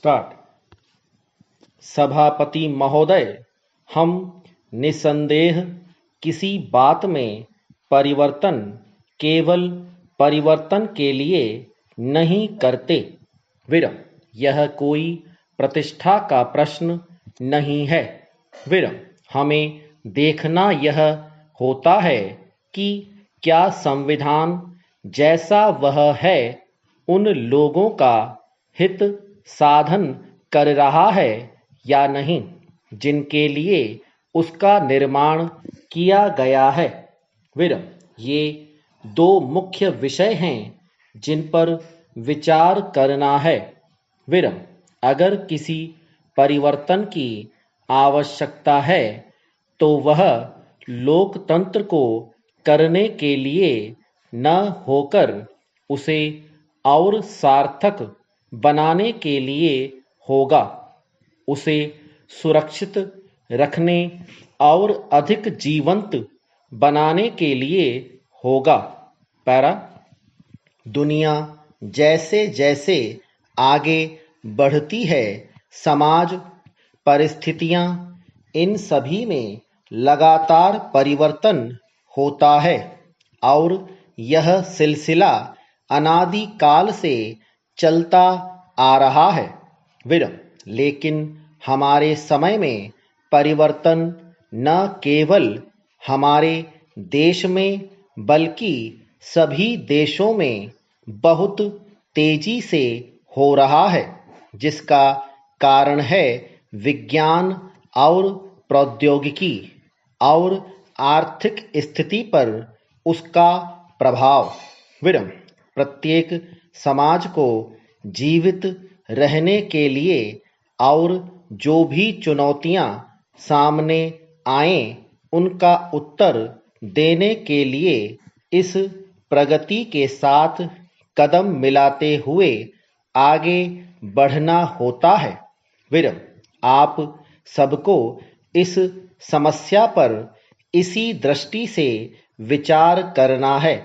Start. सभापति महोदय, हम निसंदेह किसी बात में परिवर्तन केवल परिवर्तन के लिए नहीं करते। विरम, यह कोई प्रतिष्ठा का प्रश्न नहीं है। विरम, हमें देखना यह होता है कि क्या संविधान जैसा वह है उन लोगों का हित साधन कर रहा है या नहीं जिनके लिए उसका निर्माण किया गया है। विरम, ये दो मुख्य विषय हैं जिन पर विचार करना है। विरम, अगर किसी परिवर्तन की आवश्यकता है तो वह लोकतंत्र को करने के लिए न होकर उसे और सार्थक बनाने के लिए होगा, उसे सुरक्षित रखने और अधिक जीवंत बनाने के लिए होगा। पैरा, दुनिया जैसे जैसे आगे बढ़ती है, समाज, परिस्थितियां, इन सभी में लगातार परिवर्तन होता है और यह सिलसिला अनादिकाल से चलता आ रहा है। विरम, लेकिन हमारे समय में परिवर्तन न केवल हमारे देश में बल्कि सभी देशों में बहुत तेजी से हो रहा है, जिसका कारण है विज्ञान और प्रौद्योगिकी और आर्थिक स्थिति पर उसका प्रभाव। विरम, प्रत्येक समाज को जीवित रहने के लिए और जो भी चुनौतियां सामने आएं उनका उत्तर देने के लिए इस प्रगति के साथ कदम मिलाते हुए आगे बढ़ना होता है। विरम, आप सबको इस समस्या पर इसी दृष्टि से विचार करना है।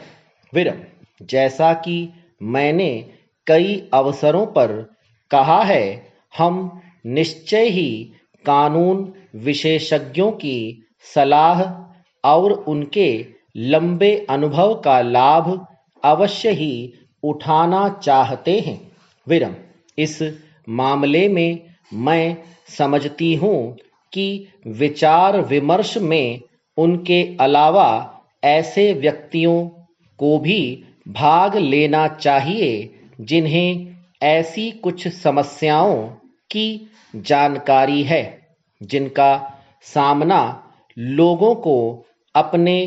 विरम, जैसा कि मैंने कई अवसरों पर कहा है, हम निश्चय ही कानून विशेषज्ञों की सलाह और उनके लंबे अनुभव का लाभ अवश्य ही उठाना चाहते हैं। विरम, इस मामले में मैं समझती हूँ कि विचार विमर्श में उनके अलावा ऐसे व्यक्तियों को भी भाग लेना चाहिए जिन्हें ऐसी कुछ समस्याओं की जानकारी है जिनका सामना लोगों को अपने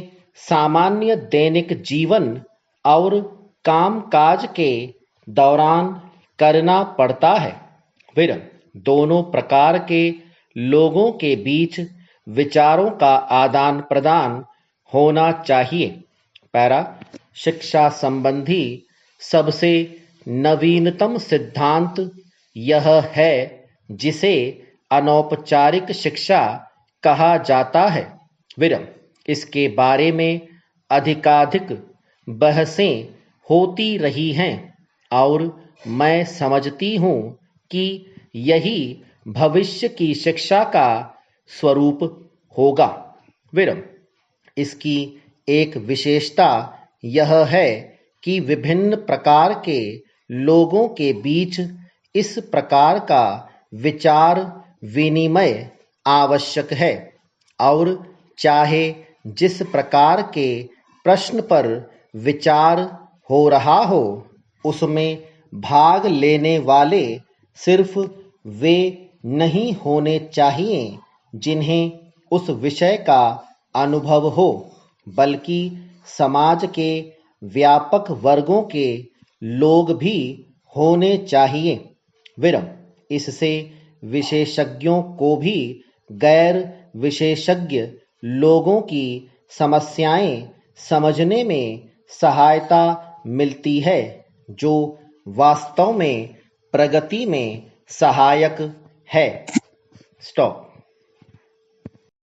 सामान्य दैनिक जीवन और कामकाज के दौरान करना पड़ता है। विरम, दोनों प्रकार के लोगों के बीच विचारों का आदान प्रदान होना चाहिए। पैरा, शिक्षा संबंधी सबसे नवीनतम सिद्धांत यह है जिसे अनौपचारिक शिक्षा कहा जाता है। विरम, इसके बारे में अधिकाधिक बहसें होती रही हैं और मैं समझती हूँ कि यही भविष्य की शिक्षा का स्वरूप होगा। विरम, इसकी एक विशेषता यह है कि विभिन्न प्रकार के लोगों के बीच इस प्रकार का विचार विनिमय आवश्यक है और चाहे जिस प्रकार के प्रश्न पर विचार हो रहा हो, उसमें भाग लेने वाले सिर्फ वे नहीं होने चाहिए जिन्हें उस विषय का अनुभव हो, बल्कि समाज के व्यापक वर्गों के लोग भी होने चाहिए। विरम, इससे विशेषज्ञों को भी गैर विशेषज्ञ लोगों की समस्याएं समझने में सहायता मिलती है, जो वास्तव में प्रगति में सहायक है। स्टॉप।